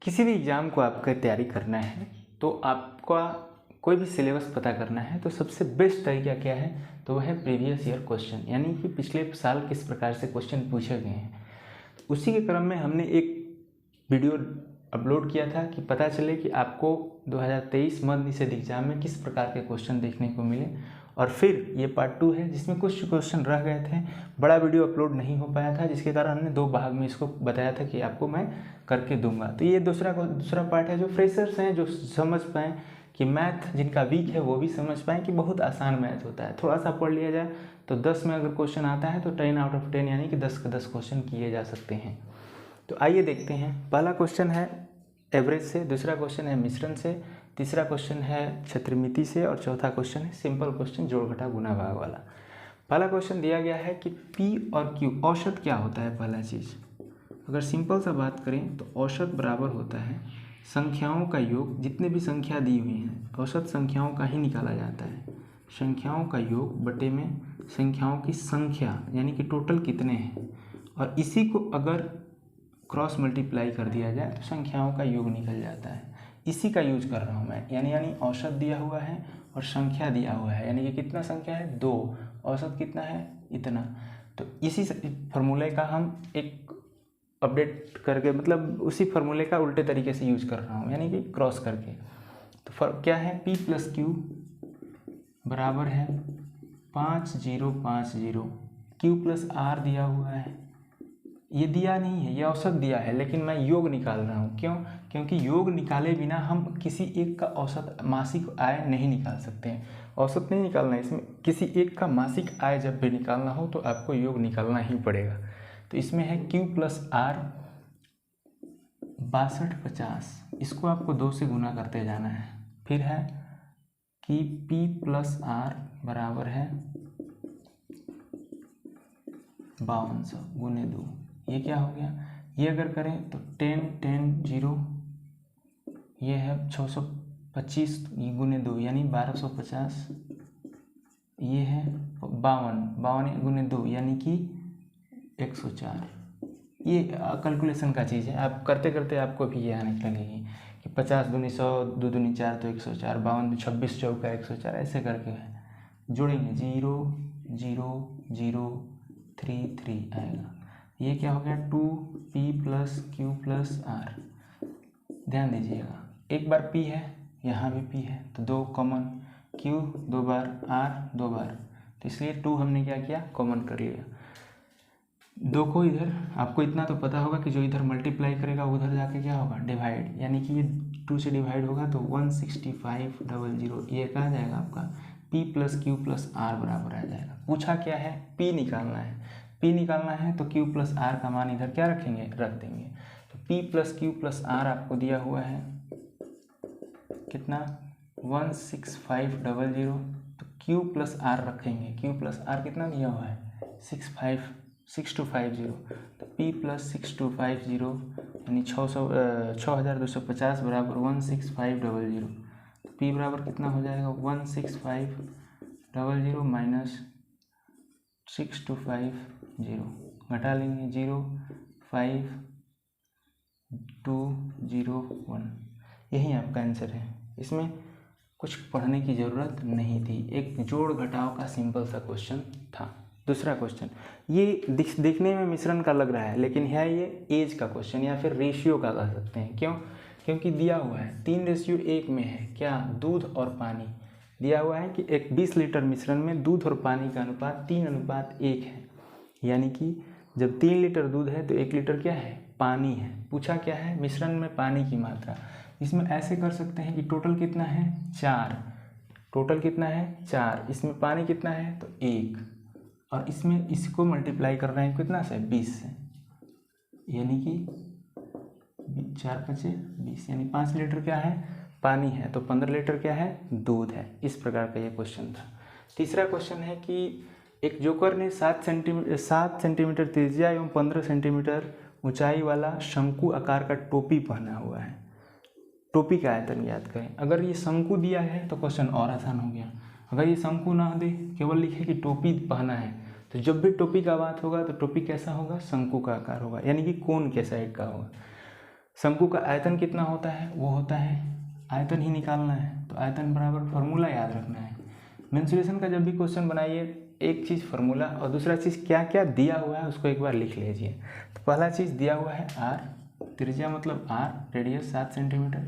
किसी भी एग्ज़ाम को आपका तैयारी करना है तो आपका कोई भी सिलेबस पता करना है तो सबसे बेस्ट तरीका क्या है, तो वह है प्रीवियस ईयर क्वेश्चन, यानी कि पिछले साल किस प्रकार से क्वेश्चन पूछे गए हैं। उसी के क्रम में हमने एक वीडियो अपलोड किया था कि पता चले कि आपको 2023 मध्य निषेध एग्जाम में किस प्रकार के क्वेश्चन देखने को मिले। और फिर ये पार्ट 2 है जिसमें कुछ क्वेश्चन रह गए थे, बड़ा वीडियो अपलोड नहीं हो पाया था, जिसके कारण हमने 2 भाग में इसको बताया था कि आपको मैं करके दूंगा। तो ये दूसरा पार्ट है जो फ्रेशर्स हैं, जो समझ पाएँ कि मैथ जिनका वीक है वो भी समझ पाएँ कि बहुत आसान मैथ होता है, थोड़ा सा पढ़ लिया जाए तो 10 में अगर क्वेश्चन आता है तो 10 आउट ऑफ 10 यानी कि 10 के 10 क्वेश्चन किए जा सकते हैं। तो आइए देखते हैं। पहला क्वेश्चन है एवरेज से, दूसरा क्वेश्चन है मिश्रण से, तीसरा क्वेश्चन है क्षेत्रमिति से और चौथा क्वेश्चन है सिंपल क्वेश्चन जोड़ घटा गुना भाग वाला। पहला क्वेश्चन दिया गया है कि P और Q औसत क्या होता है। पहला चीज़ अगर सिंपल सा बात करें तो औसत बराबर होता है संख्याओं का योग, जितने भी संख्या दी हुई हैं औसत संख्याओं का ही निकाला जाता है, संख्याओं का योग बटे में संख्याओं की संख्या यानी कि टोटल कितने हैं, और इसी को अगर क्रॉस मल्टीप्लाई कर दिया जाए तो संख्याओं का योग निकल जाता है। इसी का यूज कर रहा हूँ मैं, यानी औसत दिया हुआ है और संख्या दिया हुआ है, यानी कि कितना संख्या है 2, औसत कितना है इतना। तो इसी फार्मूले का हम एक अपडेट करके, मतलब उसी फार्मूले का उल्टे तरीके से यूज कर रहा हूँ, यानी कि क्रॉस करके। तो फर्क क्या है, P प्लस Q बराबर है 5050, Q प्लस R दिया हुआ है, ये दिया नहीं है, ये औसत दिया है, लेकिन मैं योग निकाल रहा हूँ। क्यों? क्योंकि योग निकाले बिना हम किसी एक का औसत मासिक आय नहीं निकाल सकते हैं। औसत नहीं निकालना है इसमें, किसी एक का मासिक आय जब भी निकालना हो तो आपको योग निकालना ही पड़ेगा। तो इसमें है Q प्लस R 6250, इसको आपको 2 से गुना करते जाना है। फिर है कि P प्लस R बराबर है 5200 गुने 2, ये क्या हो गया, ये अगर करें तो 10 ये है 625 गुने 2 यानी 1250, ये है 52 गुने 2 यानी कि 104। ये कैलकुलेशन का चीज़ है, आप करते करते आपको भी ये आने लगेगी कि 50 दूनी 100, 2 दूनी 4 तो 104, 52 26 चौका 104, ऐसे करके है जोड़ेंगे 0 0 0 3 3 आएगा। ये क्या हो गया 2P plus Q plus R। ध्यान दीजिएगा, एक बार P है, यहाँ भी P है तो 2 कॉमन, Q 2 बार, R 2 बार, तो इसलिए 2 हमने क्या किया कॉमन कर लिया। 2 को इधर, आपको इतना तो पता होगा कि जो इधर मल्टीप्लाई करेगा उधर जाके क्या होगा डिवाइड, यानी कि ये 2 से डिवाइड होगा तो 16500, ये कहाँ जाएगा आपका P plus Q plus R बराबर आ जाएगा। पूछा क्या है, P निकालना है, P निकालना है तो Q प्लस R का मान इधर क्या रखेंगे, रख देंगे। तो P plus Q plus R आपको दिया हुआ है कितना 16500, तो Q प्लस R रखेंगे, Q प्लस R कितना दिया हुआ है 6250, तो P प्लस 6250 यानी 6250 बराबर 16500, तो P बराबर कितना हो जाएगा 16500 माइनस 6250, घटा लेंगे 05201, यही आपका आंसर है। इसमें कुछ पढ़ने की ज़रूरत नहीं थी, एक जोड़ घटाव का सिंपल सा क्वेश्चन था। दूसरा क्वेश्चन ये दिखने में मिश्रण का लग रहा है, लेकिन है ये एज का क्वेश्चन या फिर रेशियो का कह सकते हैं। क्यों? क्योंकि दिया हुआ है 3:1 में है, क्या, दूध और पानी। दिया हुआ है कि एक 20 लीटर मिश्रण में दूध और पानी का अनुपात 3:1 है, यानी कि जब 3 लीटर दूध है तो 1 लीटर क्या है, पानी है। पूछा क्या है, मिश्रण में पानी की मात्रा। इसमें ऐसे कर सकते हैं कि टोटल कितना है 4, टोटल कितना है 4, इसमें पानी कितना है तो 1, और इसमें इसको मल्टीप्लाई कर रहे हैं कितना से 20 से, यानी कि 4 5 20, यानी 5 लीटर क्या है पानी है, तो 15 लीटर क्या है दूध है। इस प्रकार का ये क्वेश्चन था। तीसरा क्वेश्चन है कि एक जोकर ने 7 सेंटीमीटर त्रिज्या एवं 15 सेंटीमीटर ऊंचाई वाला शंकु आकार का टोपी पहना हुआ है। टोपी का आयतन याद करें। अगर ये शंकु दिया है तो क्वेश्चन और आसान हो गया। अगर ये शंकु ना दे, केवल लिखे कि टोपी पहना है, तो जब भी टोपी का बात होगा तो टोपी कैसा होगा, शंकु का आकार होगा, यानी कि कोन के साइड का होगा। शंकु का आयतन कितना होता है, वो होता है आयतन ही निकालना है, तो आयतन बराबर फार्मूला याद रखना है। मेंसुरेशन का जब भी क्वेश्चन बनाइए, एक चीज़ फार्मूला और दूसरा चीज़ क्या क्या दिया हुआ है उसको एक बार लिख लीजिए। तो पहला चीज़ दिया हुआ है आर, त्रिज्या मतलब आर, रेडियस 7 सेंटीमीटर,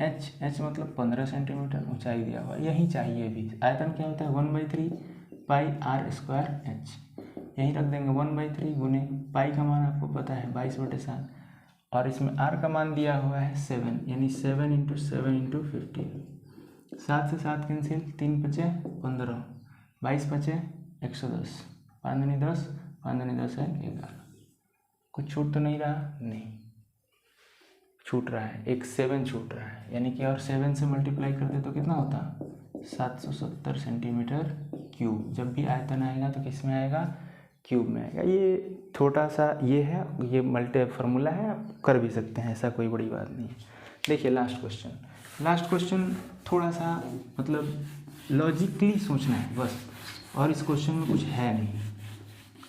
एच मतलब 15 सेंटीमीटर, ऊंचाई दिया हुआ है, यही चाहिए भी। आयतन क्या होता है 1/3 पाई आर स्क्वायर एच, यही रख देंगे 1/3 गुने पाई का मान आपको पता है 22/7, और इसमें आर का मान दिया हुआ है 7, यानी 7 × 7 × 15, 7 से 7 कैंसिल, 3 × 5 = 15, 22 × 5 = 110, 5 दूनी 10, 5 दूनी 10 है 11। कुछ छूट तो नहीं रहा? नहीं छूट रहा है, एक 7 छूट रहा है, यानी कि और 7 से मल्टीप्लाई करते तो कितना होता 770 सेंटीमीटर क्यूब। जब भी आयतन आएगा तो किस में आएगा, क्यूब में आएगा। ये छोटा सा ये है, ये मल्टी फार्मूला है, आप कर भी सकते हैं, ऐसा कोई बड़ी बात नहीं है। देखिए लास्ट क्वेश्चन थोड़ा सा मतलब लॉजिकली सोचना है बस, और इस क्वेश्चन में कुछ है नहीं।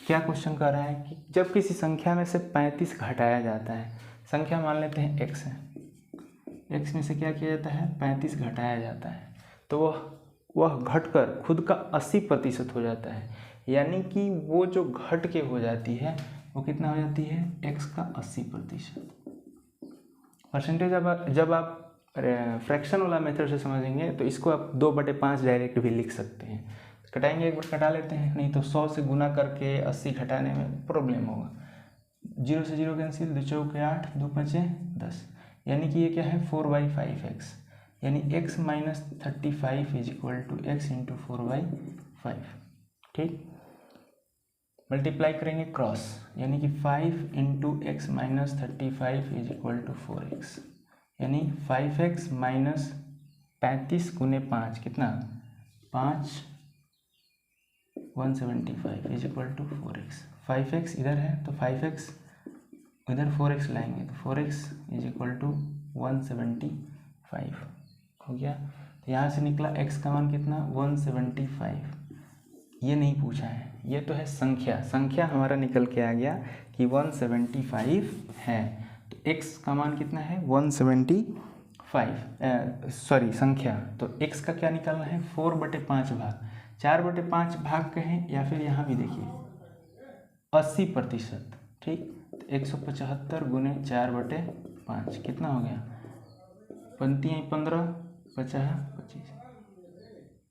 क्या क्वेश्चन कर रहा है कि जब किसी संख्या में से 35 घटाया जाता है, संख्या मान लेते हैं x है, x में से क्या किया जाता है 35 घटाया जाता है, तो वह घटकर खुद का 80% हो जाता है, यानी कि वो जो घट के हो जाती है वो कितना हो जाती है x का 80%। परसेंटेज जब आप फ्रैक्शन वाला मेथड से समझेंगे तो इसको आप 2/5 डायरेक्ट भी लिख सकते हैं। कटाएंगे, एक बार कटा लेते हैं, नहीं तो 100 से गुना करके 80 घटाने में प्रॉब्लम होगा। 0 से 0 कैंसिल, 2 चौके 8, 2 5 10, यानी कि ये क्या है 4/5x, यानी x - 35 = x × 4/5। ठीक, मल्टीप्लाई करेंगे क्रॉस, यानी कि 5 × x - 35 = 4x, यानी 5x - 35 × 5 कितना 5, 175 = 4x। 5x इधर है तो 5x इधर 4x लाएंगे तो 4x = 175 हो गया। तो यहाँ से निकला x का मान कितना 175। ये नहीं पूछा है, ये तो है संख्या हमारा निकल के आ गया कि 175 है। तो x का मान कितना है 175, सॉरी संख्या, तो x का क्या निकालना है 4/5 भाग, 4/5 भाग कहें या फिर यहाँ भी देखिए 80%। ठीक, तो 175 गुने 4/5 कितना हो गया, पंक्ति 15, 50, 25,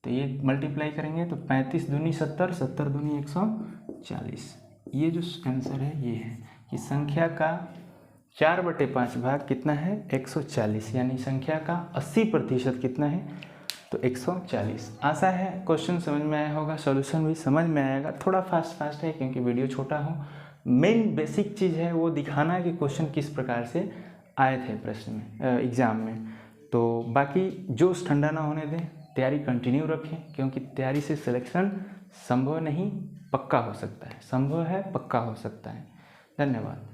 तो ये मल्टीप्लाई करेंगे तो 35 दूनी 70, 70 दूनी 140। ये जो आंसर है ये है कि संख्या का 4/5 भाग कितना है 140, यानी संख्या का 80% कितना है तो 140। आशा है क्वेश्चन समझ में आया होगा, सॉल्यूशन भी समझ में आएगा। थोड़ा फास्ट है क्योंकि वीडियो छोटा हो। मेन बेसिक चीज़ है वो दिखाना कि क्वेश्चन किस प्रकार से आए थे प्रश्न में, एग्ज़ाम में। तो बाकी जोश ठंडा ना होने दें, तैयारी कंटिन्यू रखें, क्योंकि तैयारी से सिलेक्शन संभव नहीं पक्का हो सकता है, संभव है पक्का हो सकता है। धन्यवाद।